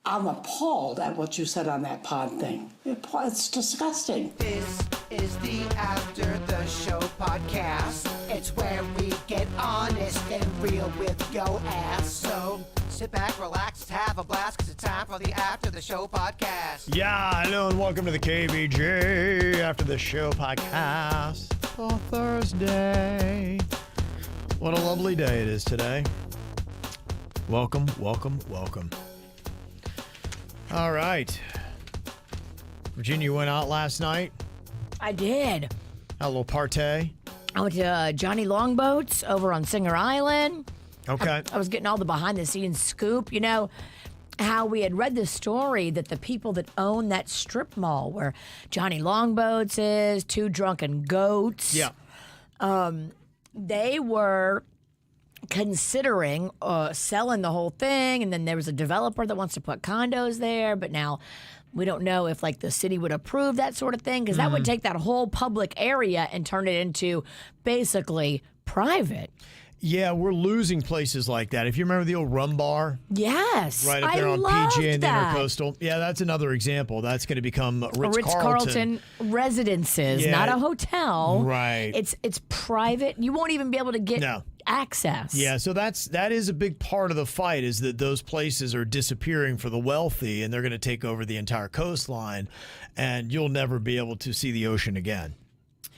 I'm appalled at what you said on that pod thing. It's disgusting. This is the After the Show podcast. It's where we get honest and real with yo ass. So sit back, relax, have a blast, because it's time for the After the Show podcast. Yeah, hello and welcome to the KVJ After the Show podcast for Thursday. What a lovely day it is today. Welcome, welcome, welcome. All right. Virginia went out last night. I did. Had a little partay. I went to Johnny Longboats over on Singer Island. Okay. I was getting all the behind-the-scenes scoop. You know, how we had read the story that the people that own that strip mall where Johnny Longboats is, Two Drunken Goats. Yeah. They were considering selling the whole thing, and then there was a developer that wants to put condos there, but now we don't know if like the city would approve that sort of thing, because that would take that whole public area and turn it into basically private. Yeah, we're losing places like that. If you remember the old Rum Bar? Yes. Right up there on PG and the Intercoastal. Yeah, that's another example. That's going to become Ritz-Carlton residences, not a hotel. Right. It's private. You won't even be able to get access. Yeah, so that is a big part of the fight, is that those places are disappearing for the wealthy, and they're going to take over the entire coastline, and you'll never be able to see the ocean again.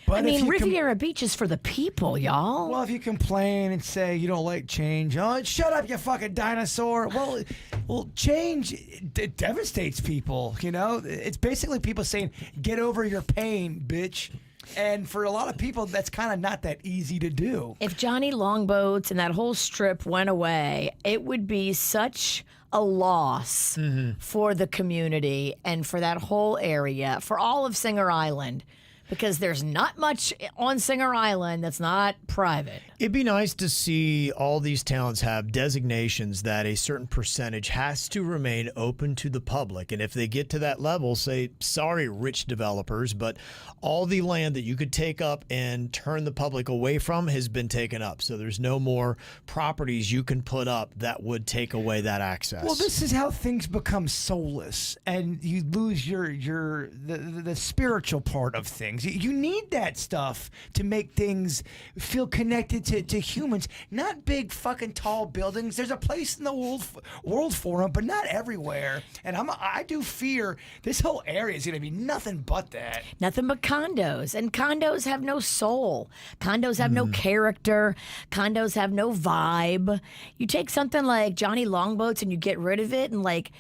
But I mean, Riviera Beach is for the people, y'all. Well, if you complain and say you don't like change, shut up, you fucking dinosaur. Well, change it devastates people. You know, it's basically people saying, "Get over your pain, bitch." And for a lot of people, that's kind of not that easy to do. If Johnny Longboats and that whole strip went away, it would be such a loss for the community and for that whole area, for all of Singer Island. Because there's not much on Singer Island that's not private. It'd be nice to see all these towns have designations that a certain percentage has to remain open to the public. And if they get to that level, say, sorry, rich developers, but all the land that you could take up and turn the public away from has been taken up. So there's no more properties you can put up that would take away that access. Well, this is how things become soulless, and you lose the spiritual part of things. You need that stuff to make things feel connected to humans, not big fucking tall buildings. There's a place in the world for them, but not everywhere. And I do fear this whole area is going to be nothing but that. Nothing but condos. And condos have no soul. Condos have no character. Condos have no vibe. You take something like Johnny Longboats and you get rid of it, and like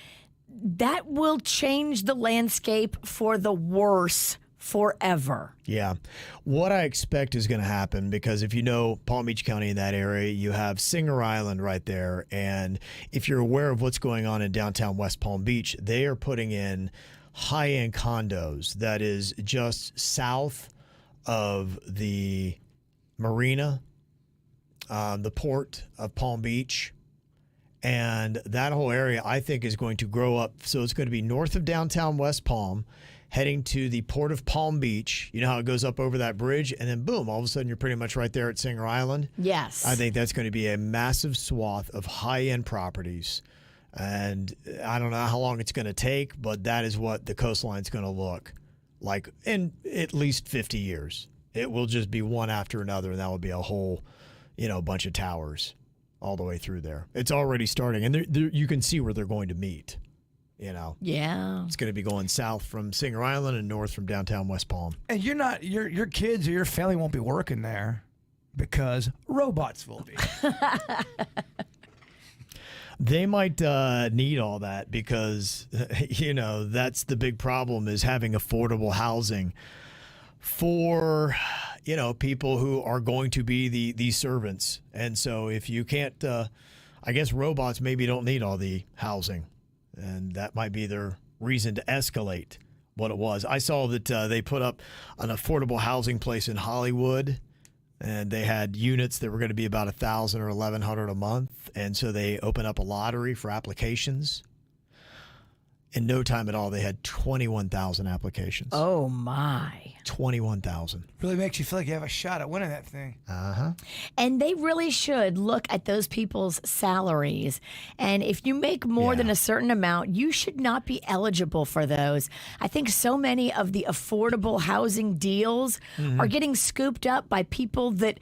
that will change the landscape for the worse forever. Yeah. What I expect is going to happen, because if you know Palm Beach County in that area, you have Singer Island right there. And if you're aware of what's going on in downtown West Palm Beach, they are putting in high-end condos that is just south of the marina, the port of Palm Beach. And that whole area, I think, is going to grow up. So it's going to be north of downtown West Palm, heading to the port of Palm Beach. You know how it goes up over that bridge, and then boom, all of a sudden you're pretty much right there at Singer Island. Yes. I think that's going to be a massive swath of high-end properties. And I don't know how long it's going to take, but that is what the coastline's going to look like in at least 50 years. It will just be one after another, and that will be a whole, bunch of towers all the way through there. It's already starting, and you can see where they're going to meet. Yeah. It's going to be going south from Singer Island and north from downtown West Palm. And you're not your kids or your family won't be working there because robots will be. They might need all that because, that's the big problem, is having affordable housing for, people who are going to be the servants. And so if you can't, I guess robots maybe don't need all the housing. And that might be their reason to escalate what it was. I saw that they put up an affordable housing place in Hollywood, and they had units that were going to be about $1,000 or $1,100 a month. And so they opened up a lottery for applications. In no time at all, they had 21,000 applications. Oh, my. 21,000. Really makes you feel like you have a shot at winning that thing. And they really should look at those people's salaries. And if you make more than a certain amount, you should not be eligible for those. I think so many of the affordable housing deals are getting scooped up by people that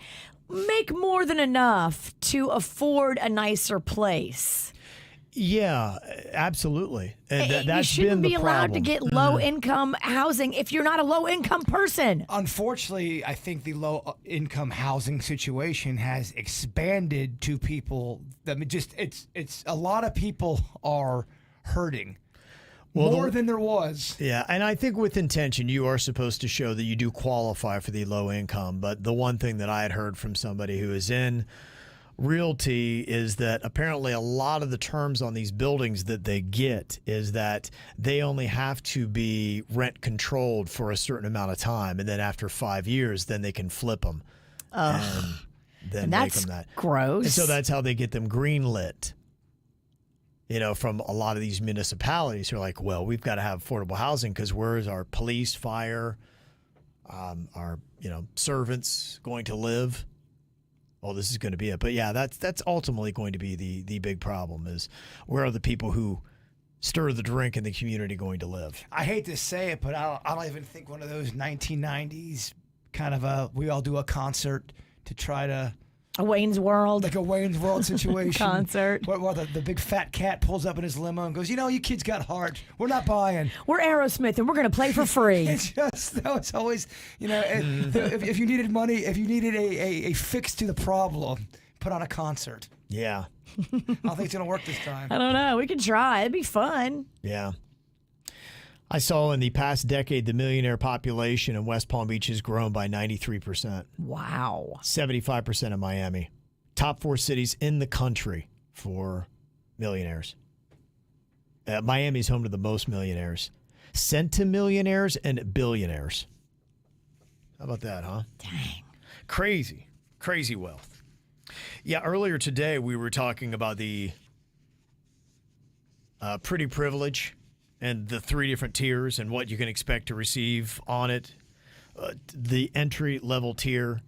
make more than enough to afford a nicer place. Yeah, absolutely. And You that's shouldn't been the be allowed to problem. get low income housing if you're not a low income person. Unfortunately, I think the low income housing situation has expanded to people. I mean, just it's a lot of people are hurting more than there was. Yeah, and I think with intention, you are supposed to show that you do qualify for the low income. But the one thing that I had heard from somebody who is in realty is that apparently a lot of the terms on these buildings that they get is that they only have to be rent controlled for a certain amount of time, and then after 5 years, then they can flip them and then make That's them that. gross. And so that's how they get them greenlit. You know, from a lot of these municipalities who are like, well, we've got to have affordable housing because where's our police, fire, our servants going to live? Oh, this is going to be it. But yeah, that's ultimately going to be the big problem is where are the people who stir the drink in the community going to live? I hate to say it, but I don't even think one of those 1990s kind of we all do a concert to try to A Wayne's World. like a Wayne's World situation Concert. where the big fat cat pulls up in his limo and goes, you kids got heart. We're not buying. We're Aerosmith and we're going to play for free. It's just that was always, if you needed money, if you needed a fix to the problem, put on a concert. Yeah. I don't think it's gonna work this time. I don't know. We can try. It'd be fun. Yeah. I saw in the past decade, the millionaire population in West Palm Beach has grown by 93%. Wow. 75% in Miami. Top 4 cities in the country for millionaires. Miami's home to the most millionaires. Centimillionaires and billionaires. How about that, huh? Dang. Crazy, crazy wealth. Yeah, earlier today we were talking about the pretty privilege and the 3 different tiers and what you can expect to receive on it. The entry level tier,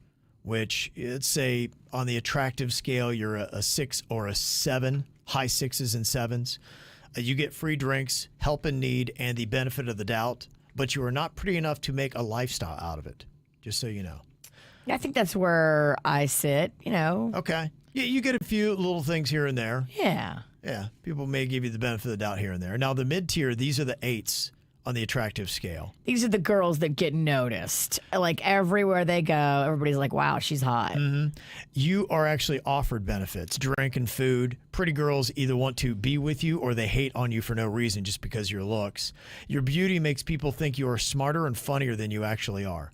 which let's say on the attractive scale, you're a 6 or a 7, high 6s and 7s. You get free drinks, help in need, and the benefit of the doubt, but you are not pretty enough to make a lifestyle out of it, just so you know. I think that's where I sit, Okay. Yeah, you get a few little things here and there. Yeah. Yeah, people may give you the benefit of the doubt here and there. Now, the mid-tier, these are the 8s on the attractive scale. These are the girls that get noticed. Like everywhere they go, everybody's like, wow, she's hot. You are actually offered benefits, drink and food. Pretty girls either want to be with you or they hate on you for no reason just because of your looks. Your beauty makes people think you are smarter and funnier than you actually are.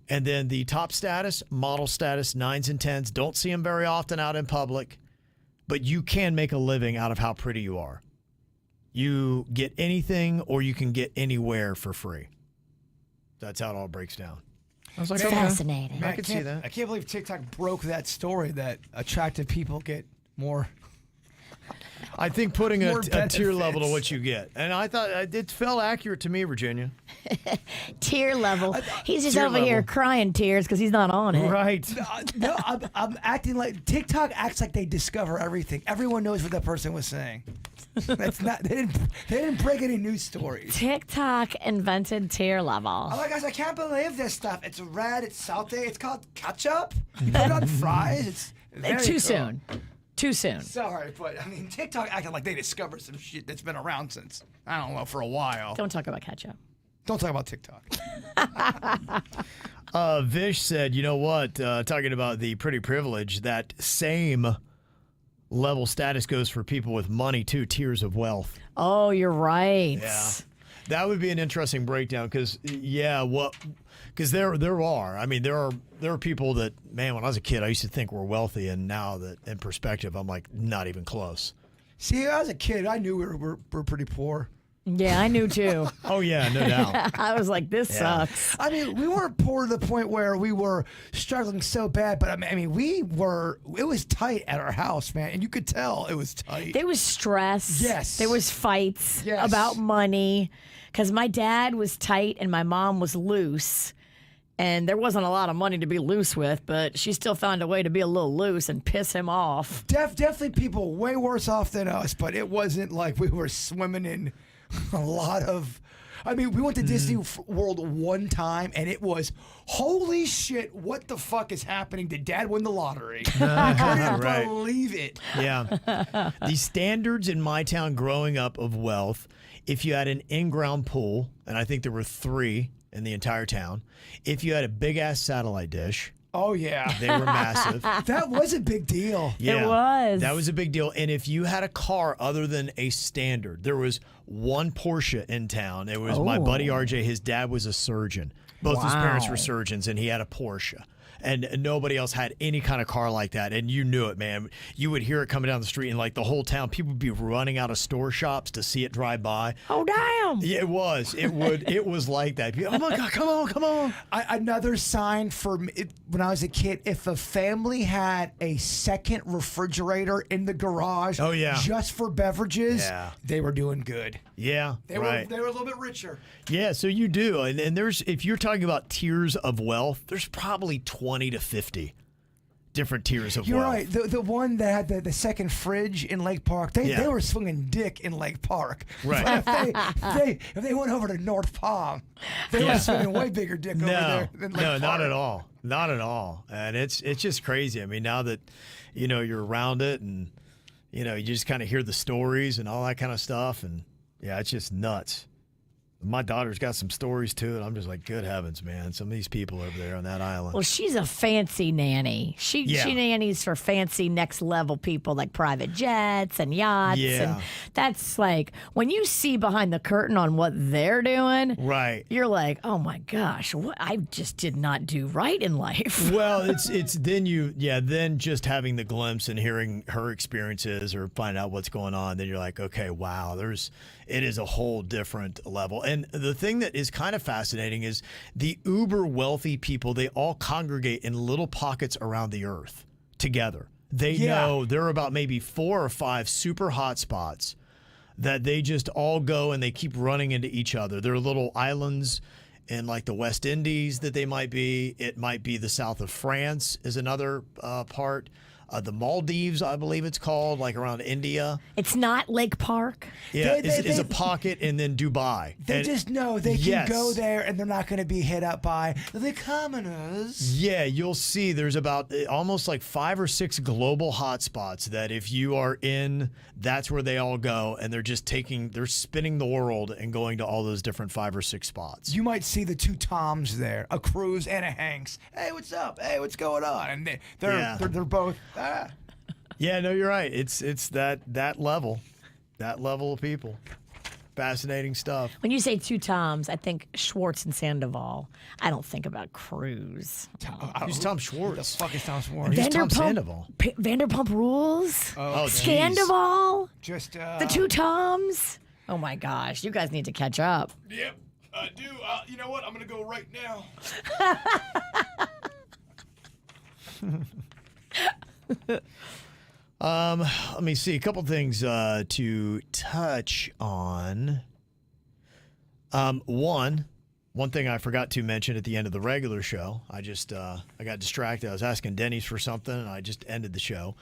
And then the top status, model status, 9s and 10s. Don't see them very often out in public, but you can make a living out of how pretty you are. You get anything or you can get anywhere for free. That's how it all breaks down. I was like, Fascinating. I could see that. I can't believe TikTok broke that story that attractive people get more. I think putting More a tier level to benefits. what you get. And I thought it felt accurate to me, Virginia. Tier level. He's just Tier over here level. crying tears because he's not on it. Right. No, I'm acting like TikTok acts like they discover everything. Everyone knows what that person was saying. That's not. They didn't break any news stories. TikTok invented tier level. Oh my gosh, I can't believe this stuff. It's red, it's salty, it's called ketchup. Put it on fries. It's very Too cool. soon. Too soon. Sorry, but I mean, TikTok acting like they discovered some shit that's been around since, I don't know, for a while. Don't talk about ketchup. Don't talk about TikTok. Vish said, you know what? Talking about the pretty privilege, that same level status goes for people with money too, tiers of wealth. Oh, you're right. Yeah. That would be an interesting breakdown because, because there are. I mean, there are people that, man, when I was a kid, I used to think were wealthy, and now that in perspective, I'm like, not even close. See, as a kid, I knew we were pretty poor. Yeah, I knew too. Oh yeah, no doubt. I was like, this Yeah. sucks. I mean, we weren't poor to the point where we were struggling so bad, but I mean, it was tight at our house, man, and you could tell it was tight. There was stress. Yes. There was fights Yes. about money because my dad was tight and my mom was loose. And there wasn't a lot of money to be loose with, but she still found a way to be a little loose and piss him off. Definitely people way worse off than us, but it wasn't like we were swimming in a lot of. I mean, we went to Disney World one time, and it was, holy shit, what the fuck is happening? Did Dad win the lottery? I couldn't Right. believe it. Yeah. The standards in my town growing up of wealth, if you had an in-ground pool, and I think there were 3 in the entire town, if you had a big-ass satellite dish, Oh, yeah. they were massive. That was a big deal. Yeah, was. That was a big deal. And if you had a car other than a standard, there was one Porsche in town. It was my buddy RJ. His dad was a surgeon. Both his parents were surgeons, and he had a Porsche. And nobody else had any kind of car like that. And you knew it, man. You would hear it coming down the street, and like the whole town, people would be running out of store shops to see it drive by. Oh, damn. Yeah, it was. It was like that. Oh my God, come on. Another sign for me, when I was a kid, if a family had a second refrigerator in the garage Oh, yeah. just for beverages, Yeah. they were doing good. Yeah, They right. were a little bit richer. Yeah, so you do. And there's, if you're talking about tiers of wealth, there's probably 20 to 50 different tiers of You're wealth. right. The one that had the second fridge in Lake Park, they were swinging dick in Lake Park. Right. But if they went over to North Palm, they were swinging way bigger dick over there than Lake Park. not at all. Not at all. And it's just crazy. I mean, now that, you're around it and, you just kind of hear the stories and all that kind of stuff. And yeah, it's just nuts. My daughter's got some stories too, and I'm just like, good heavens, man! Some of these people over there on that island. Well, she's a fancy nanny. She nannies for fancy next level people like private jets and yachts. Yeah. And that's like when you see behind the curtain on what they're doing, Right. you're like, oh my gosh, what I just did not do right in life. Well, it's then just having the glimpse and hearing her experiences or find out what's going on, then you're like, okay, wow, it is a whole different level. And the thing that is kind of fascinating is the uber wealthy people, they all congregate in little pockets around the earth together. They know there are about maybe 4 or 5 super hot spots that they just all go and they keep running into each other. There are little islands in like the West Indies that they might be. It might be the south of France is another part. The Maldives, I believe it's called, like around India. It's not Lake Park. Yeah, is a they- pocket, and then Dubai. They And- just know they can Yes. go there and they're not going to be hit up by the commoners. Yeah, you'll see there's about almost like 5 or 6 global hotspots that if you are in, that's where they all go, and they're spinning the world and going to all those different 5 or 6 spots. You might see the 2 Toms there, a Cruz and a Hanks. Hey, what's up? Hey, what's going on? And they're both. Yeah, no, you're right. It's that level of people. Fascinating stuff. When you say 2 Toms, I think Schwartz and Sandoval. I don't think about Cruz. Who's Tom Schwartz? Fuck is Tom Schwartz? Who's Tom Sandoval? Vanderpump Rules. Oh, geez. Scandoval. Just The 2 Toms. Oh my gosh, you guys need to catch up. Yep, I do. You know what? I'm gonna go right now. Let me see a couple things to touch on. One thing I forgot to mention at the end of the regular show. I got distracted. I was asking Denny's for something, and I just ended the show.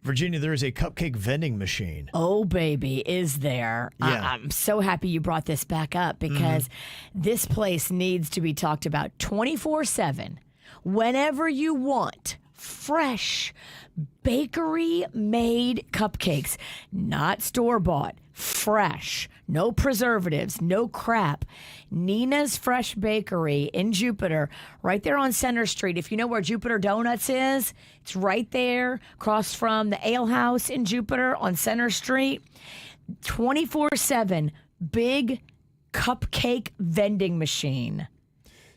Virginia, there is a cupcake vending machine. Oh, baby, is there? Yeah. I'm so happy you brought this back up because this place needs to be talked about 24/7. Whenever you want fresh bakery-made cupcakes, not store-bought, fresh, no preservatives, no crap. Nina's Fresh Bakery in Jupiter, right there on Center Street. If you know where Jupiter Donuts is, it's right there across from the Ale House in Jupiter on Center Street. 24/7 big cupcake vending machine.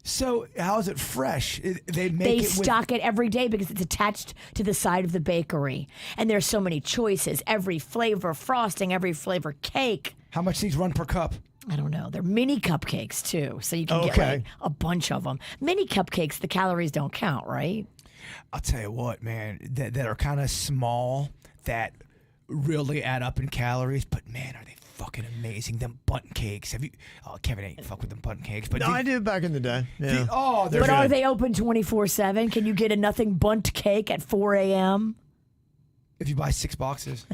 So how is it fresh? They make They it stock it every day because it's attached to the side of the bakery. And there's so many choices. Every flavor frosting, every flavor cake. How much these run per cup? I don't know. They're mini cupcakes too, so you can get like a bunch of them. Mini cupcakes, the calories don't count, right? I'll tell you what, man, that are kind of small that really add up in calories, but man, are they fucking amazing. Them bundt cakes. Have you? Oh, Kevin ain't fuck with them bundt cakes, but No, I did back in the day. Yeah. they're But good. are they open 24/7? Can you get a nothing bundt cake at 4 a.m.? If you buy 6 boxes.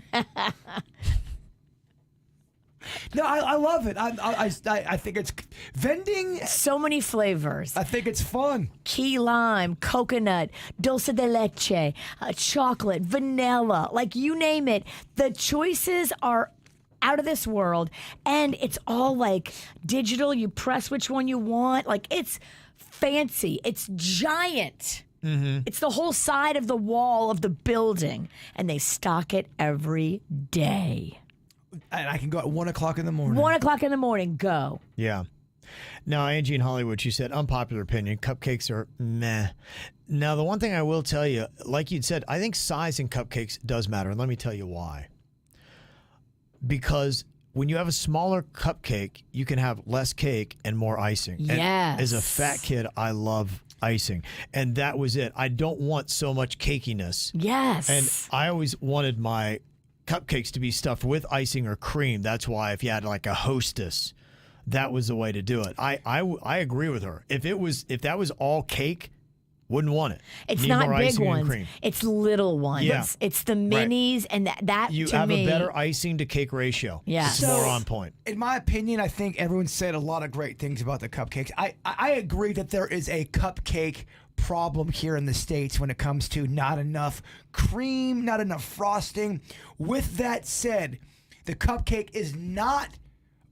No, I love it. I think it's vending. So many flavors. I think it's fun. Key lime, coconut, dulce de leche, chocolate, vanilla, like you name it. The choices are out of this world, and it's all like digital. You press which one you want. Like it's fancy. It's giant. It's the whole side of the wall of the building, and they stock it every day. And I can go at 1 o'clock in the morning. 1 o'clock in the morning, go. Yeah. Now, Angie in Hollywood, she said, unpopular opinion, cupcakes are meh. Now, the one thing I will tell you, like you'd said, I think size in cupcakes does matter. And let me tell you why. Because when you have a smaller cupcake, you can have less cake and more icing. Yes. And as a fat kid, I love icing. And that was it. I don't want so much cakiness. Yes. And I always wanted my cupcakes to be stuffed with icing or cream. That's why if you had like a Hostess, that was the way to do it. I agree with her. If that was all cake, wouldn't want it. It's Need not more big icing and ones. cream. It's little ones. Yeah. It's the minis, and that You to have me, a better icing to cake ratio. Yeah. It's So- more on point. In my opinion, I think everyone said a lot of great things about the cupcakes. I agree that there is a cupcake problem here in the States when it comes to not enough cream, not enough frosting. With that said, the cupcake is not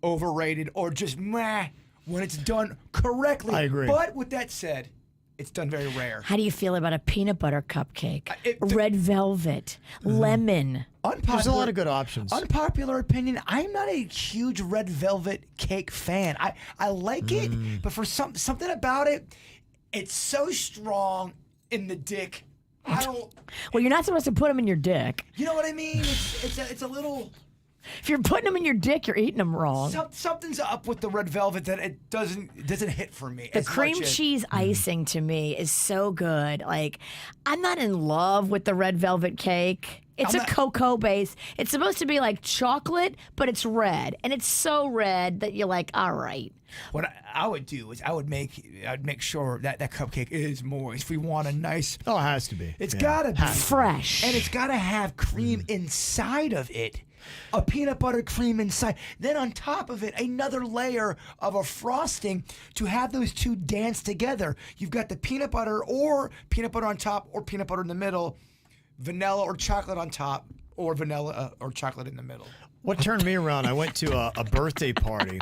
overrated or just meh when it's done correctly. I agree. But with that said, it's done very rare. How do you feel about a peanut butter cupcake? The- Red velvet, lemon. There's a lot of good options. Unpopular opinion, I'm not a huge red velvet cake fan. I like it, but for something about it, it's so strong in the dick. I don't. Well, you're not supposed to put them in your dick. You know what I mean? It's a little. If you're putting them in your dick, you're eating them wrong. Something's up with the red velvet that it doesn't hit for me. The cream cheese icing to me is so good. Like, I'm not in love with the red velvet cake. It's a cocoa base. It's supposed to be like chocolate, but it's red. And it's so red that you're like, all right. What I would do is I'd make sure that cupcake is moist. We want a nice. Oh, it has to be. It's Yeah. gotta be Fresh. and it's gotta have cream inside of it. A peanut butter cream inside. Then on top of it, another layer of a frosting to have those two dance together. You've got the peanut butter on top or peanut butter in the middle, vanilla or chocolate on top or vanilla or chocolate in the middle. What turned me around, I went to a birthday party.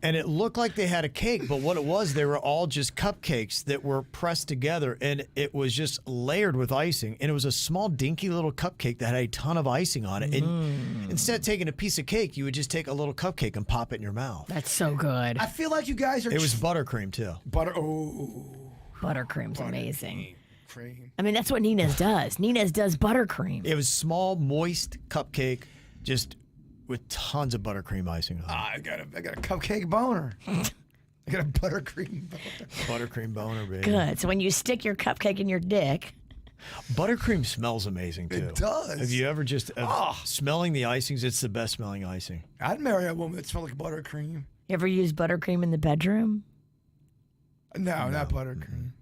And it looked like they had a cake, but what it was, they were all just cupcakes that were pressed together, and it was just layered with icing. And it was a small, dinky little cupcake that had a ton of icing on it. And instead of taking a piece of cake, you would just take a little cupcake and pop it in your mouth. That's so good. I feel like you guys are. It was buttercream, too. butter. Oh, Buttercream's amazing. cream. I mean, that's what Nina's does. Nina's does buttercream. It was small, moist cupcake, just with tons of buttercream icing on it. I got a cupcake boner. I got a buttercream boner. Buttercream boner, baby. Good. So when you stick your cupcake in your dick, Buttercream smells amazing, too. It does. Have you ever just, smelling the icings, it's the best smelling icing. I'd marry a woman that smelled like buttercream. you ever use buttercream in the bedroom? No, not buttercream.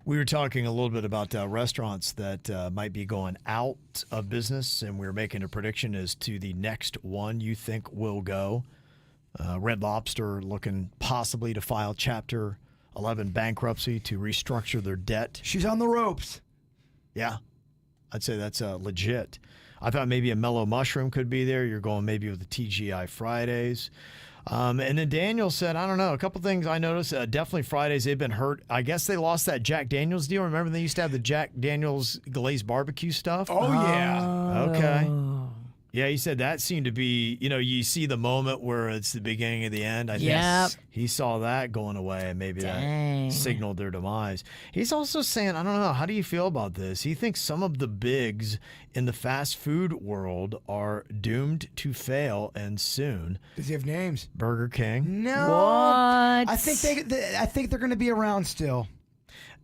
We were talking a little bit about restaurants that might be going out of business, and we were making a prediction as to the next one you think will go. Red Lobster looking possibly to file Chapter 11 bankruptcy to restructure their debt. She's on the ropes. Yeah, I'd say that's legit. I thought maybe a Mellow Mushroom could be there. You're going maybe with the TGI Fridays. And then Daniel said, I don't know, a couple things I noticed. Definitely Fridays, they've been hurt. I guess they lost that Jack Daniels deal. Remember they used to have the Jack Daniels glazed barbecue stuff? Oh, yeah. Okay. Yeah, he said that seemed to be, you see the moment where it's the beginning of the end. I think Yep. he saw that going away, and maybe Dang. that signaled their demise. He's also saying, I don't know, how do you feel about this? He thinks some of the bigs in the fast food world are doomed to fail, and soon. Does he have names? Burger King. No. What? I think they're going to be around still.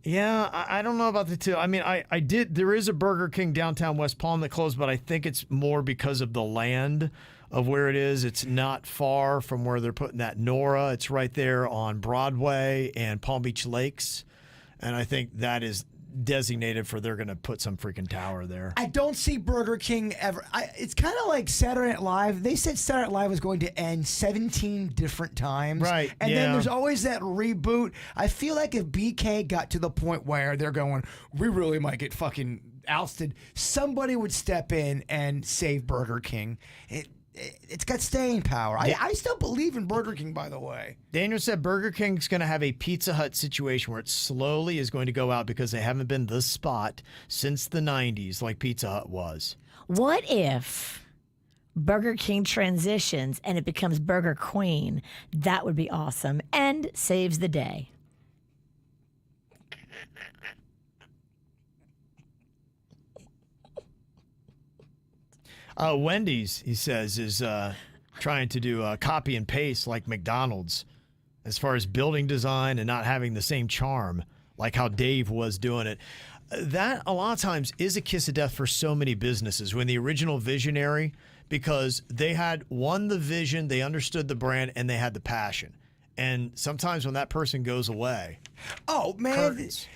Yeah, I don't know about the two. I mean, I did. There is a Burger King downtown West Palm that closed, but I think it's more because of the land of where it is. It's not far from where they're putting that Nora. It's right there on Broadway and Palm Beach Lakes, and I think that is designated for they're going to put some freaking tower there. I don't see Burger King ever. It's kind of like Saturday Night Live. They said Saturday Night Live was going to end 17 different times. Right, And yeah. then there's always that reboot. I feel like if BK got to the point where they're going, we really might get fucking ousted, somebody would step in and save Burger King. It's got staying power. I still believe in Burger King, by the way. Daniel said Burger King's going to have a Pizza Hut situation where it slowly is going to go out because they haven't been the spot since the 90s like Pizza Hut was. What if Burger King transitions and it becomes Burger Queen? That would be awesome and saves the day. Wendy's, he says, is trying to do copy and paste like McDonald's as far as building design and not having the same charm like how Dave was doing it. That a lot of times is a kiss of death for so many businesses when the original visionary, because they had the vision, they understood the brand, and they had the passion. And sometimes when that person goes away, Oh, man. curtains.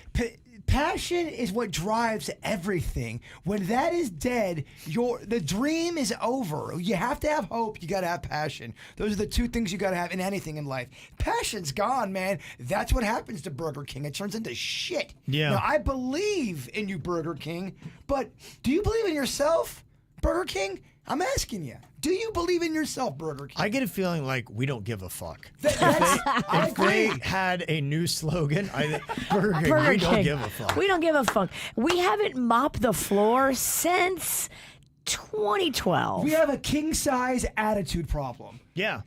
Passion is what drives everything. When that is dead, the dream is over. You have to have hope. You got to have passion. Those are the two things you got to have in anything in life. Passion's gone, man. That's what happens to Burger King. It turns into shit. Yeah. Now, I believe in you, Burger King, but do you believe in yourself, Burger King? I'm asking you. Do you believe in yourself, Burger King? I get a feeling like we don't give a fuck. I If they agree. had a new slogan, I think Burger King, Burger we don't King. give a fuck. We don't give a fuck. We haven't mopped the floor since 2012. We have a king-size attitude problem. Yeah.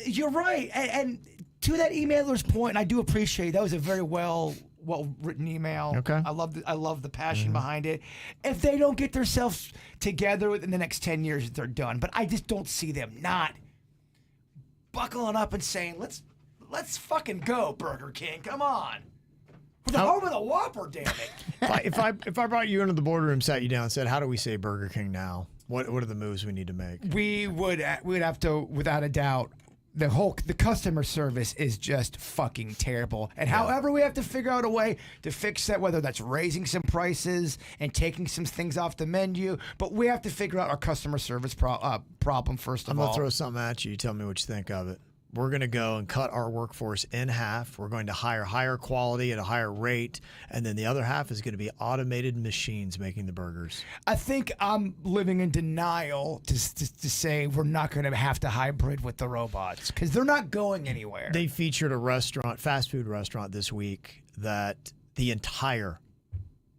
You're right, and to that emailer's point, and I do appreciate that was a very well written email. Okay. I love the passion behind it. If they don't get themselves together within the next 10 years, they're done. But I just don't see them not buckling up and saying, "Let's fucking go, Burger King. Come on." We're the home of the Whopper, damn it. If I brought you into the boardroom, sat you down, and said, "How do we say Burger King now? What are the moves we need to make?" We would have to, without a doubt. The customer service is just fucking terrible. And however we have to figure out a way to fix that, whether that's raising some prices and taking some things off the menu, but we have to figure out our customer service problem first I'm of all. going to throw something at you. You tell me what you think of it. We're going to go and cut our workforce in half. We're going to hire higher quality at a higher rate. And then the other half is going to be automated machines making the burgers. I think I'm living in denial to say we're not going to have to hybrid with the robots because they're not going anywhere. They featured a fast food restaurant this week that the entire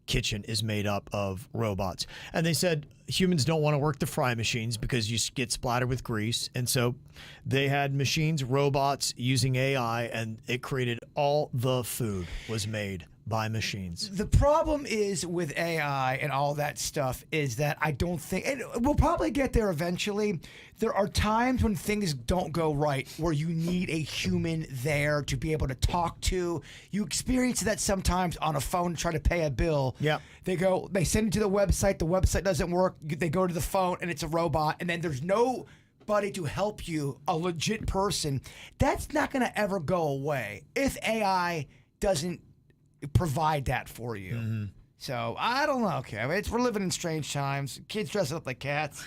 kitchen is made up of robots. And they said humans don't want to work the fry machines because you get splattered with grease. And so they had machines, robots using AI, and it created all the food was made by machines. The problem is with AI and all that stuff is that I don't think, and we'll probably get there eventually. There are times when things don't go right where you need a human there to be able to talk to. You experience that sometimes on a phone, try to pay a bill. Yep. They send it to the website doesn't work. They go to the phone and it's a robot, and then there's nobody to help you, a legit person. That's not going to ever go away if AI doesn't provide that for you. Mm-hmm. So I don't know. Okay, we're living in strange times. Kids dressing up like cats.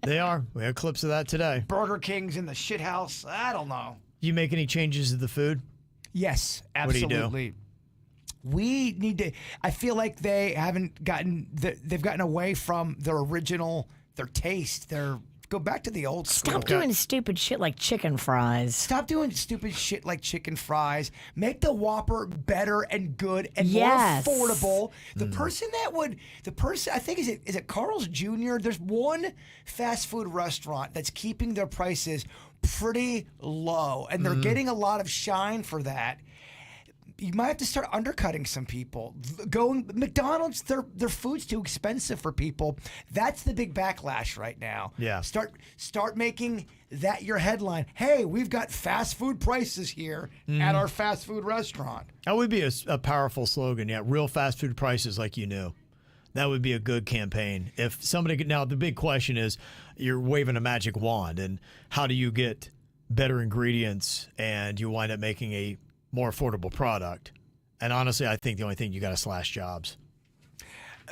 They are. We have clips of that today. Burger King's in the shit house. I don't know. You make any changes to the food? Yes, What do you do? absolutely. We need to. I feel like they haven't gotten. They've gotten away from their original, their taste, their Go back to the old school. Stop doing stupid shit like chicken fries. Stop doing stupid shit like chicken fries. Make the Whopper better and good and Yes. more affordable. The person, I think, is it Carl's Jr.? There's one fast food restaurant that's keeping their prices pretty low, and they're getting a lot of shine for that. You might have to start undercutting some people. McDonald's, their food's too expensive for people. That's the big backlash right now. Yeah. Start making that your headline. Hey, we've got fast food prices here at our fast food restaurant. That would be a powerful slogan. Yeah, real fast food prices like you knew. That would be a good campaign. If somebody could, now the big question is, you're waving a magic wand, and how do you get better ingredients and you wind up making a more affordable product? And honestly, I think the only thing you got to slash jobs.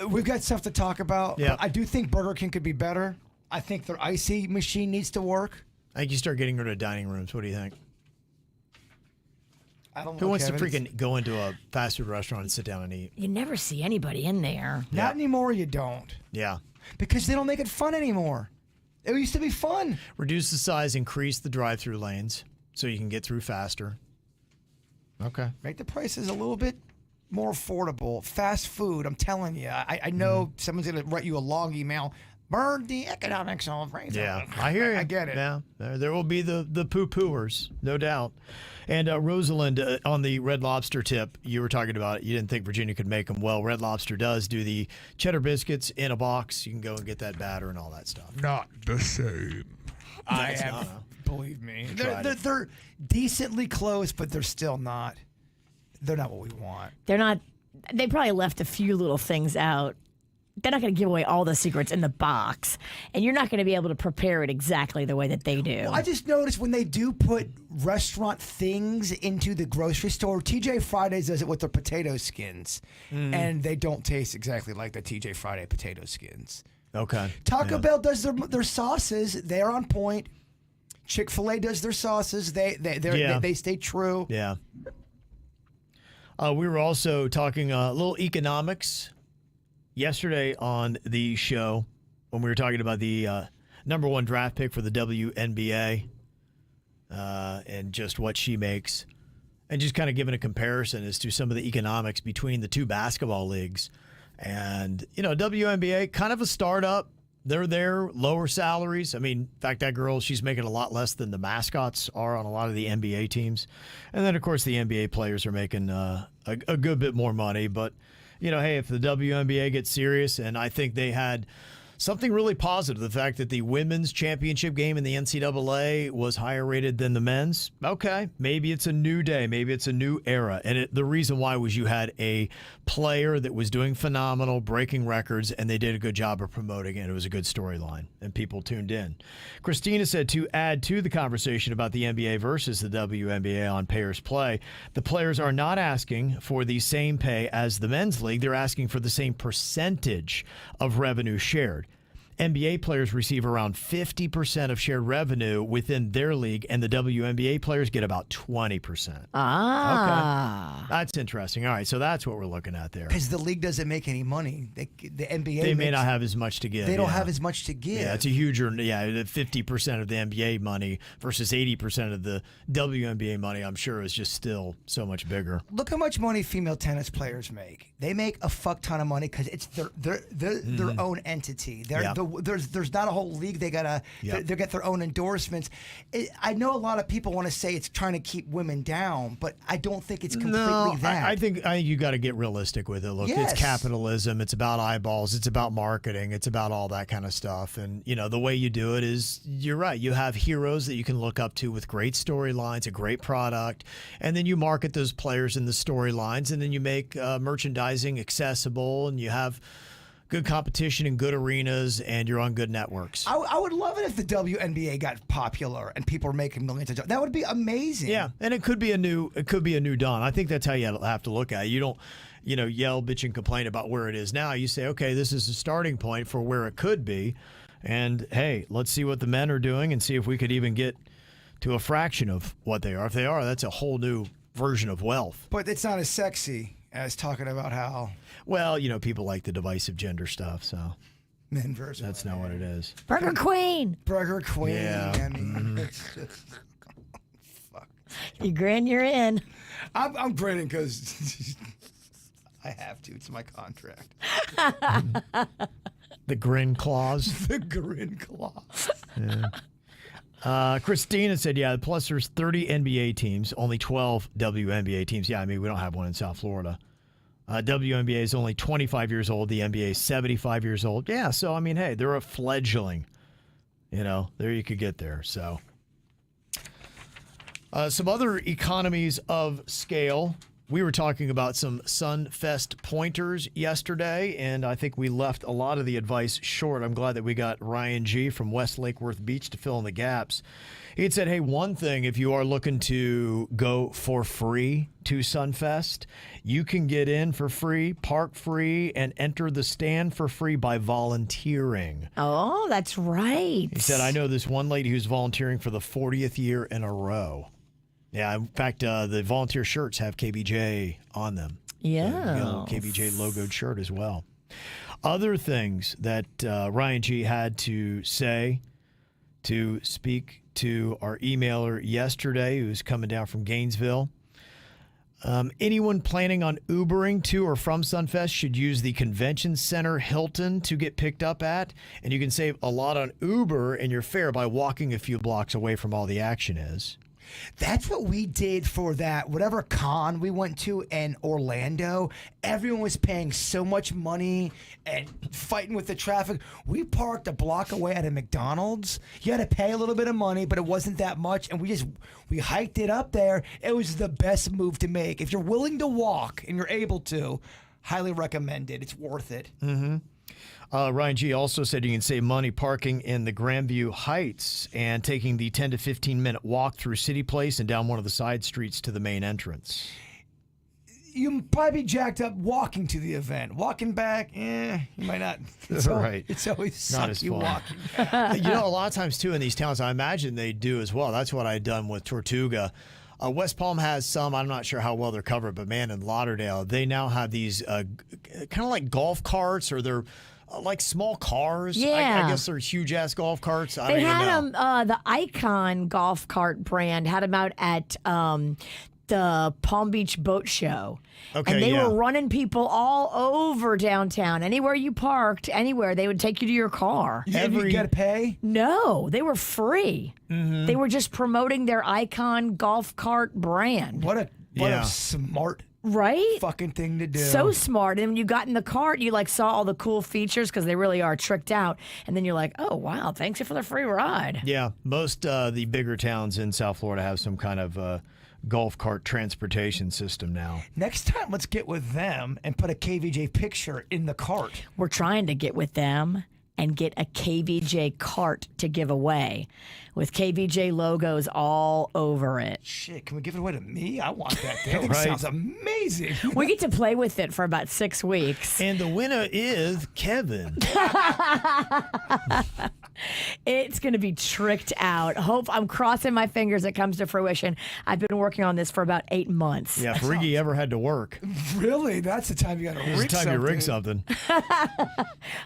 We've got stuff to talk about. Yeah. I do think Burger King could be better. I think their icy machine needs to work. I think you start getting rid of dining rooms. What do you think? I don't know. Who wants to Kevin. freaking go into a fast food restaurant and sit down and eat? You never see anybody in there. Not anymore, you don't. Yeah. Because they don't make it fun anymore. It used to be fun. Reduce the size, increase the drive-through lanes so you can get through faster. Okay. Make the prices a little bit more affordable. Fast food, I'm telling you. I know someone's going to write you a long email. Burn the economics of raisins. Yeah, I hear you. I get it. Yeah, there will be the poo-pooers, no doubt. And Rosalind, on the Red Lobster tip, you were talking about it. You didn't think Virginia could make them. Well, Red Lobster does do the cheddar biscuits in a box. You can go and get that batter and all that stuff. Not the same. I It's have, not. believe me. tried it. They're decently close, but they're still not. They're not what we want. They're not. They probably left a few little things out. They're not going to give away all the secrets in the box, and you're not going to be able to prepare it exactly the way that they do. Well, I just noticed when they do put restaurant things into the grocery store, TJ Fridays does it with their potato skins, and they don't taste exactly like the TJ Friday potato skins. Okay. Taco Bell does their sauces; they're on point. Chick-fil-A does their sauces; they stay true. Yeah. We were also talking a little economics yesterday on the show when we were talking about the number one draft pick for the WNBA and just what she makes, and just kind of giving a comparison as to some of the economics between the two basketball leagues. And, WNBA, kind of a startup. They're there, lower salaries. I mean, in fact, that girl, she's making a lot less than the mascots are on a lot of the NBA teams. And then, of course, the NBA players are making a good bit more money. But, hey, if the WNBA gets serious, and I think they had something really positive, the fact that the women's championship game in the NCAA was higher rated than the men's. Okay, maybe it's a new day. Maybe it's a new era. And the reason why was you had a player that was doing phenomenal, breaking records, and they did a good job of promoting it. It was a good storyline, and people tuned in. Christina said, to add to the conversation about the NBA versus the WNBA on payers play, the players are not asking for the same pay as the men's league. They're asking for the same percentage of revenue shared. NBA players receive around 50% of shared revenue within their league, and the WNBA players get about 20%. Ah. Okay. That's interesting. All right, so that's what we're looking at there. Because the league doesn't make any money. The NBA They may not have as much to give. They don't have as much to give. Yeah, it's a huger, 50% of the NBA money versus 80% of the WNBA money, I'm sure, is just still so much bigger. Look how much money female tennis players make. They make a fuck ton of money because it's their own entity. There's not a whole league. They gotta they get their own endorsements. I know a lot of people want to say it's trying to keep women down, but I don't think it's completely that. I think you got to get realistic with it. Look, Yes. it's capitalism. It's about eyeballs. It's about marketing. It's about all that kind of stuff. And, the way you do it is, you're right. You have heroes that you can look up to with great storylines, a great product, and then you market those players in the storylines, and then you make merchandising accessible, and you have good competition in good arenas, and you're on good networks. I would love it if the WNBA got popular and people were making millions of dollars. That would be amazing. Yeah, and it could be a new dawn. I think that's how you have to look at it. You don't, yell, bitch, and complain about where it is now. You say, okay, this is a starting point for where it could be, and hey, let's see what the men are doing and see if we could even get to a fraction of what they are. If they are, that's a whole new version of wealth. But it's not as sexy as talking about how. Well, people like the divisive gender stuff, so. Men versus That's not what it is. Burger Queen. Burger Queen. Yeah. I mean, it's just, fuck. You grin, you're in. I'm grinning because I have to. It's my contract. The grin clause. The grin claw. Christina said, yeah, plus there's 30 NBA teams, only 12 WNBA teams. Yeah, I mean, we don't have one in South Florida. WNBA is only 25 years old. The NBA is 75 years old. Yeah, so, I mean, hey, they're a fledgling. You know, there you could get there. So, some other economies of scale. We were talking about some Sunfest pointers yesterday, and I think we left a lot of the advice short. I'm glad that we got Ryan G. from West Lake Worth Beach to fill in the gaps. He had said, hey, one thing, if you are looking to go for free to Sunfest, you can get in for free, park free, and enter the stand for free by volunteering. Oh, that's right. He said, I know this one lady who's volunteering for the 40th year in a row. Yeah, in fact, the volunteer shirts have KVJ on them. Yeah. KVJ logoed shirt as well. Other things that Ryan G had to say to speak to our emailer yesterday, who's coming down from Gainesville. Anyone planning on Ubering to or from Sunfest should use the Convention Center Hilton to get picked up at, and you can save a lot on Uber and your fare by walking a few blocks away from all the action is. That's what we did for that, whatever con we went to in Orlando. Everyone was paying so much money and fighting with the traffic. We parked a block away at a McDonald's. You had to pay a little bit of money, but it wasn't that much. And we hiked it up there. It was the best move to make. If you're willing to walk and you're able to, highly recommend it. It's worth it. Mm-hmm. Ryan G. also said you can save money parking in the Grandview Heights and taking the 10 to 15-minute walk through City Place and down one of the side streets to the main entrance. You probably be jacked up walking to the event. Walking back, you might not. Right. It's always not as sucky fun. walking. You know, a lot of times, too, in these towns, I imagine they do as well. That's what I've done with Tortuga. West Palm has some. I'm not sure how well they're covered, but, man, in Lauderdale, they now have these kind of like golf carts, or they're like small cars. Yeah. I guess they're huge-ass golf carts. I They don't even had know. the Icon golf cart brand had them out at the Palm Beach Boat Show. Okay, and they yeah. were running people all over downtown. Anywhere you parked, anywhere, they would take you to your car. You got to pay? No, they were free. Mm-hmm. They were just promoting their Icon golf cart brand. What Yeah. a smart Right? fucking thing to do. So smart. And when you got in the cart, you like saw all the cool features because they really are tricked out. And then you're like, oh, wow, thanks for the free ride. Yeah, most the bigger towns in South Florida have some kind of golf cart transportation system now. Next time, let's get with them and put a KVJ picture in the cart. We're trying to get with them and get a KVJ cart to give away with KVJ logos all over it. Shit, can we give it away to me? I want that thing. That thing Right. sounds amazing. We get to play with it for about 6 weeks. And the winner is Kevin. It's going to be tricked out. I'm crossing my fingers it comes to fruition. I've been working on this for about 8 months. Yeah, if Riggy ever had to work, Really? That's the time you got to it's rig time something. you rig something.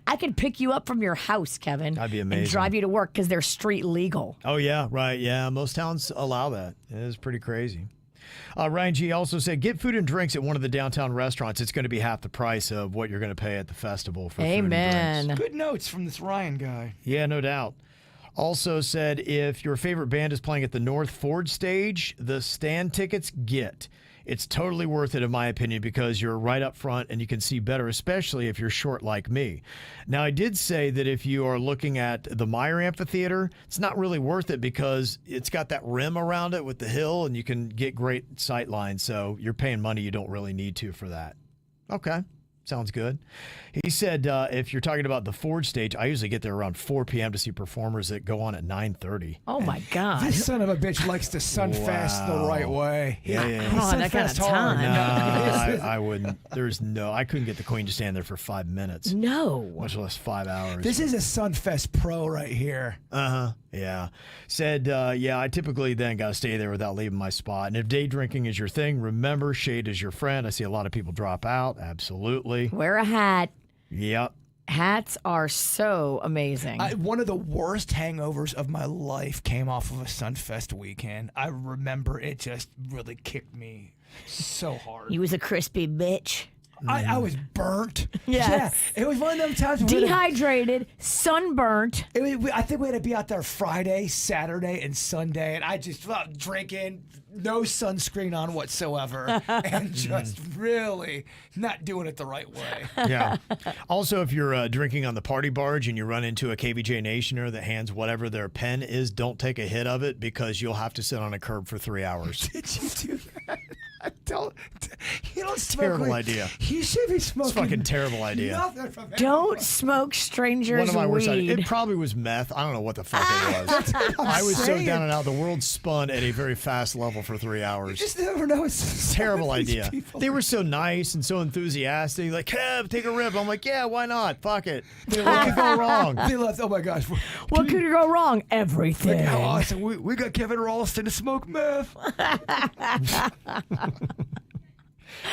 I could pick you up from your house, Kevin. That'd be And amazing. drive you to work because they're street legal. Oh, yeah, right. Yeah, most towns allow that. It is pretty crazy. Ryan G. also said, get food and drinks at one of the downtown restaurants. It's going to be half the price of what you're going to pay at the festival for food and Amen. drinks. Good notes from this Ryan guy. Yeah, no doubt. Also said, if your favorite band is playing at the North Ford stage, the stand tickets get. It's totally worth it, in my opinion, because you're right up front and you can see better, especially if you're short like me. Now, I did say that if you are looking at the Meyer Amphitheater, it's not really worth it because it's got that rim around it with the hill and you can get great sight lines. So you're paying money you don't really need to for that. Okay. Sounds good. He said, if you're talking about the Ford stage, I usually get there around 4 p.m. to see performers that go on at 9:30. Oh, my God. This son of a bitch likes to Sunfest the right way. Yeah. I don't have that kind of Sunfest hard. time. I wouldn't. I couldn't get the Queen to stand there for 5 minutes, No. much less 5 hours. This is a Sunfest pro right here. Yeah. Said, I typically then got to stay there without leaving my spot. And if day drinking is your thing, remember, shade is your friend. I see a lot of people drop out. Absolutely. Wear a hat. Yep. Hats are so amazing. One of the worst hangovers of my life came off of a Sunfest weekend. I remember it just really kicked me so hard. You was a crispy bitch. I was burnt. Yes. Yeah, it was one of them times. Dehydrated, sunburnt. I think we had to be out there Friday, Saturday, and Sunday, and I just drinking, no sunscreen on whatsoever, and just really not doing it the right way. Yeah. Also, if you're drinking on the party barge and you run into a KVJ Nationer that hands whatever their pen is, don't take a hit of it because you'll have to sit on a curb for 3 hours. Did you do that? You don't smoke Terrible weed. idea. You should be smoking. It's a fucking terrible idea. Nothing from Don't smoke strangers' One of my worst ideas. weed. It probably was meth. I don't know what the fuck it was. I was so saying. down and out. The world spun at a very fast level for 3 hours. You just never know. It's Terrible some of these idea. people. They were so nice and so enthusiastic. Like, Kev, take a rip. I'm like, yeah, why not? Fuck it. What could go wrong? They left. Oh my gosh. What could go wrong? Look Everything. how awesome. We got Kevin Ralston to smoke meth.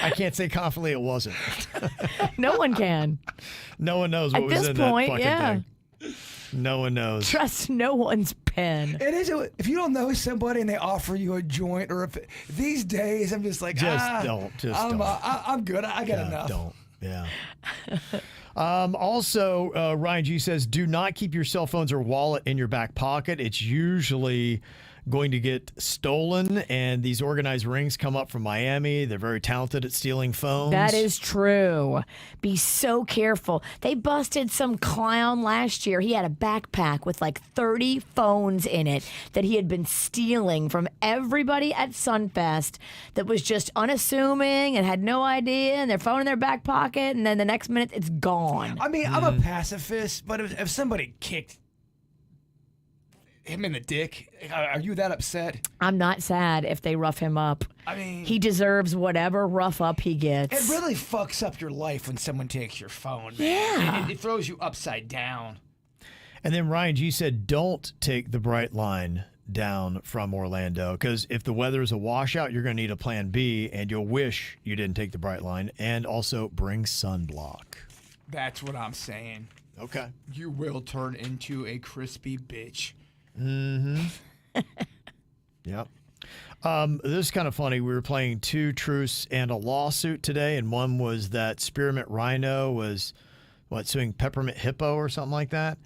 I can't say confidently it wasn't. No one can. No one knows what At was this in point, that fucking yeah. thing. No one knows. Trust no one's pen. It is. If you don't know somebody and they offer you a joint, or if these days I'm just like, Just don't. Don't. I'm good. I got Yeah, enough. Don't. Yeah. Also, Ryan G says, do not keep your cell phones or wallet in your back pocket. It's usually going to get stolen, and these organized rings come up from Miami. They're very talented at stealing phones. That is true. Be so careful. They busted some clown last year. He had a backpack with like 30 phones in it that he had been stealing from everybody at Sunfest that was just unassuming and had no idea, and their phone in their back pocket, and then the next minute it's gone. I mean, I'm a pacifist, but if somebody kicked him in the dick, are you that upset? I'm not sad if they rough him up. I mean, He deserves whatever rough up he gets. it really fucks up your life when someone takes your phone. Man. Yeah. It throws you upside down. And then Ryan G said, don't take the Bright Line down from Orlando, because if the weather is a washout, you're going to need a plan B, and you'll wish you didn't take the Bright Line. And also bring sunblock. That's what I'm saying. Okay. You will turn into a crispy bitch. Yep. This is kind of funny. We were playing Two Truths and a Lawsuit today, and one was that Spearmint Rhino was, suing Peppermint Hippo or something like that.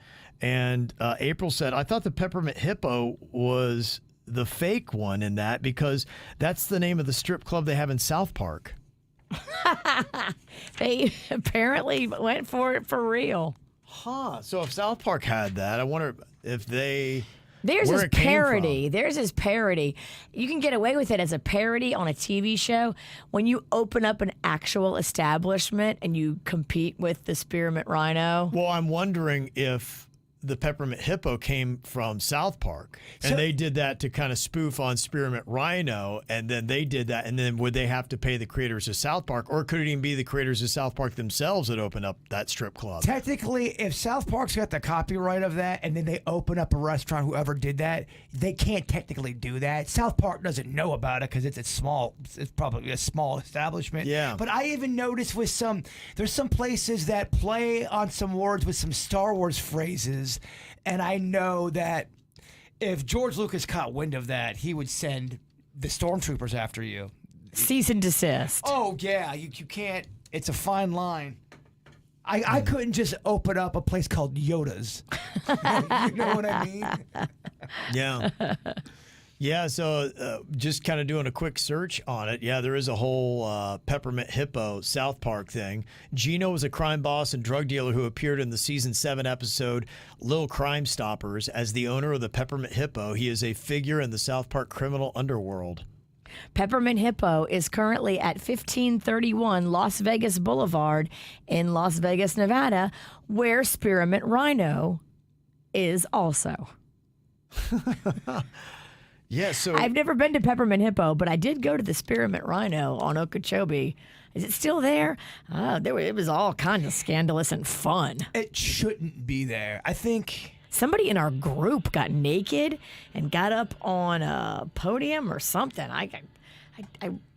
And April said, I thought the Peppermint Hippo was the fake one in that because that's the name of the strip club they have in South Park. They apparently went for it for real. Huh. So if South Park had that, I wonder if they... Theirs where is it came parody. from. Theirs is parody. You can get away with it as a parody on a TV show. When you open up an actual establishment and you compete with the Spearmint Rhino. Well, I'm wondering if the Peppermint Hippo came from South Park, and So- they did that to kind of spoof on Spearmint Rhino, and then they did that, and then would they have to pay the creators of South Park, or could it even be the creators of South Park themselves that opened up that strip club? Technically, if South Park's got the copyright of that and then they open up a restaurant, whoever did that, they can't technically do that. South Park doesn't know about it because it's probably a small establishment. Yeah. But I even noticed there's some places that play on some words with some Star Wars phrases, and I know that if George Lucas caught wind of that, he would send the stormtroopers after you. Cease and desist. Oh, yeah, you can't. It's a fine line. I couldn't just open up a place called Yoda's. You know what I mean? Yeah. Yeah, so just kind of doing a quick search on it. Yeah, there is a whole Peppermint Hippo South Park thing. Gino was a crime boss and drug dealer who appeared in the season 7 episode Little Crime Stoppers as the owner of the Peppermint Hippo. He is a figure in the South Park criminal underworld. Peppermint Hippo is currently at 1531 Las Vegas Boulevard in Las Vegas, Nevada, where Spearmint Rhino is also. Yeah, so I've never been to Peppermint Hippo, but I did go to the Spearmint Rhino on Okeechobee. Is it still there? It was all kind of scandalous and fun. It shouldn't be there. I think Somebody in our group got naked and got up on a podium or something. I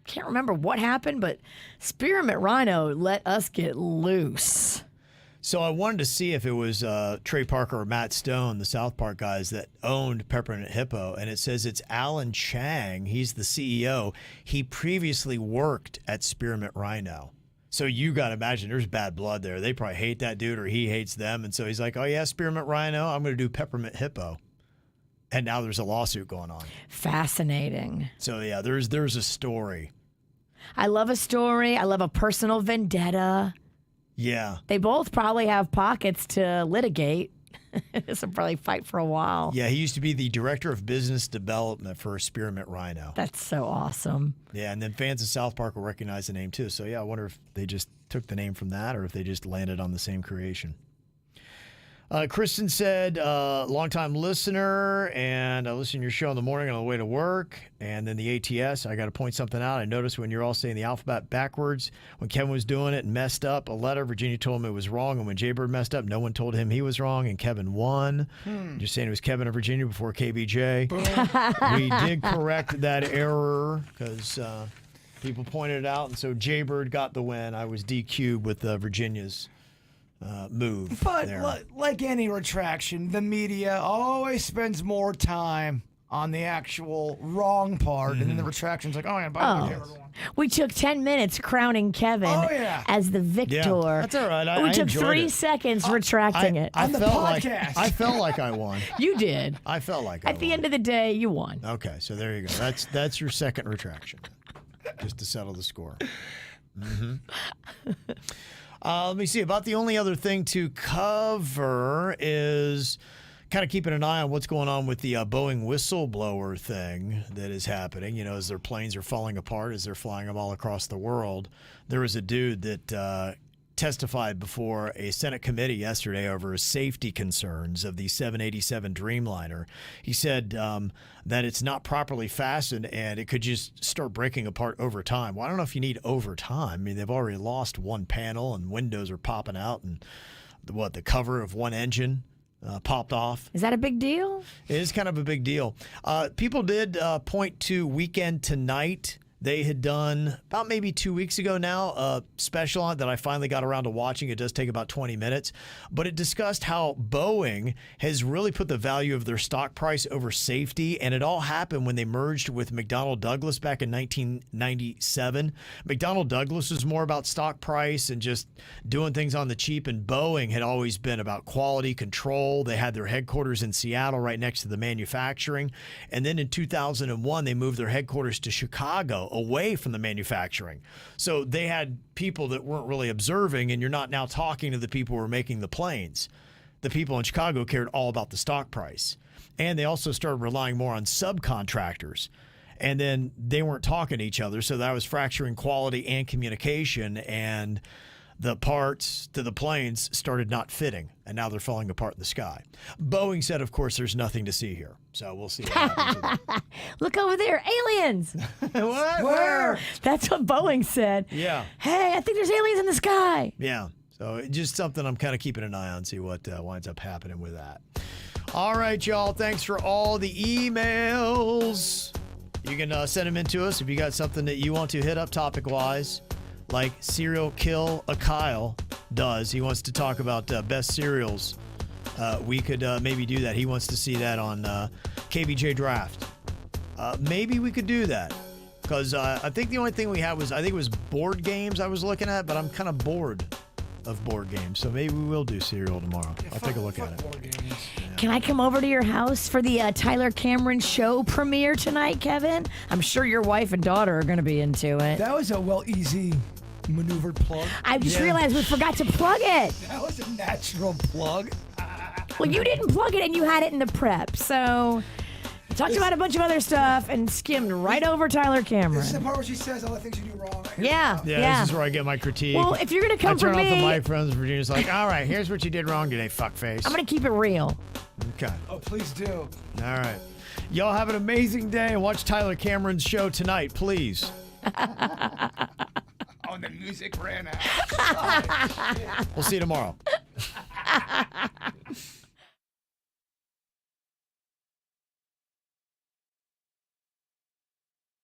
can't remember what happened, but Spearmint Rhino let us get loose. So I wanted to see if it was Trey Parker or Matt Stone, the South Park guys that owned Peppermint Hippo, and it says it's Alan Chang. He's the CEO. He previously worked at Spearmint Rhino. So you got to imagine there's bad blood there. They probably hate that dude or he hates them. And so he's like, oh, yeah, Spearmint Rhino, I'm going to do Peppermint Hippo. And now there's a lawsuit going on. Fascinating. So, yeah, there's a story. I love a story. I love a personal vendetta. Yeah. They both probably have pockets to litigate. This will probably fight for a while. Yeah, he used to be the director of business development for Spearmint Rhino. That's so awesome. Yeah, and then fans of South Park will recognize the name too. So, yeah, I wonder if they just took the name from that or if they just landed on the same creation. Kristen said, longtime listener, and I listen to your show in the morning on the way to work. And then the ATS, I got to point something out. I noticed when you're all saying the alphabet backwards, when Kevin was doing it and messed up a letter, Virginia told him it was wrong. And when Jaybird messed up, no one told him he was wrong, and Kevin won. Just saying it was Kevin of Virginia before KVJ. We did correct that error because people pointed it out. And so Jaybird got the win. I was DQ'd with Virginia's move. But there. like any retraction, the media always spends more time on the actual wrong part, and then the retraction's like, oh, yeah, by the way, everyone. We took 10 minutes crowning Kevin as the victor. Yeah, that's all right. We I took enjoyed 3 it. seconds retracting it. I On the felt podcast. I felt like I won. You did. I felt like I At the won. end of the day, you won. Okay, so there you go. That's your second retraction, just to settle the score. Let me see. About the only other thing to cover is kind of keeping an eye on what's going on with the Boeing whistleblower thing that is happening. You know, as their planes are falling apart, as they're flying them all across the world. There was a dude that testified before a Senate committee yesterday over safety concerns of the 787 Dreamliner. He said that it's not properly fastened and it could just start breaking apart over time. Well, I don't know if you need over time. I mean, they've already lost one panel and windows are popping out and the cover of one engine popped off. Is that a big deal? It is kind of a big deal. People did point to Weekend Tonight. They had done about maybe 2 weeks ago now a special on it that I finally got around to watching. It does take about 20 minutes, but it discussed how Boeing has really put the value of their stock price over safety, and it all happened when they merged with McDonnell Douglas back in 1997. McDonnell Douglas was more about stock price and just doing things on the cheap, and Boeing had always been about quality control. They had their headquarters in Seattle right next to the manufacturing, and then in 2001 they moved their headquarters to Chicago, away from the manufacturing. So they had people that weren't really observing, and you're not now talking to the people who are making the planes. The people in Chicago cared all about the stock price. And they also started relying more on subcontractors. And then they weren't talking to each other, so that was fracturing quality and communication, and the parts to the planes started not fitting, and now they're falling apart in the sky. Boeing said, of course, there's nothing to see here. So we'll see what happens with that. Look over there, aliens. What? Where? That's what Boeing said. Yeah. Hey, I think there's aliens in the sky. Yeah. So just something I'm kind of keeping an eye on, see what winds up happening with that. All right, y'all. Thanks for all the emails. You can send them in to us if you got something that you want to hit up topic-wise, like Serial Kill a Kyle does. He wants to talk about best cereals. We could maybe do that. He wants to see that on KVJ Draft. Maybe we could do that. Because I think the only thing we had was, I think it was board games I was looking at, but I'm kind of bored of board games. So maybe we will do cereal tomorrow. I'll take a look at it. Can I come over to your house for the Tyler Cameron show premiere tonight, Kevin? I'm sure your wife and daughter are going to be into it. That was a easy maneuvered plug. I just realized we forgot to plug it. That was a natural plug. Well, you didn't plug it and you had it in the prep. So you talked about a bunch of other stuff and skimmed right over Tyler Cameron. This is the part where she says all the things you do wrong. Yeah. This is where I get my critique. Well, if you're going to I come for turn off the me, microphones. Virginia's like, all right, here's what you did wrong today, fuckface. I'm going to keep it real. Okay. Oh, please do. All right. Y'all have an amazing day and watch Tyler Cameron's show tonight, please. Oh, the music ran out. We'll see you tomorrow.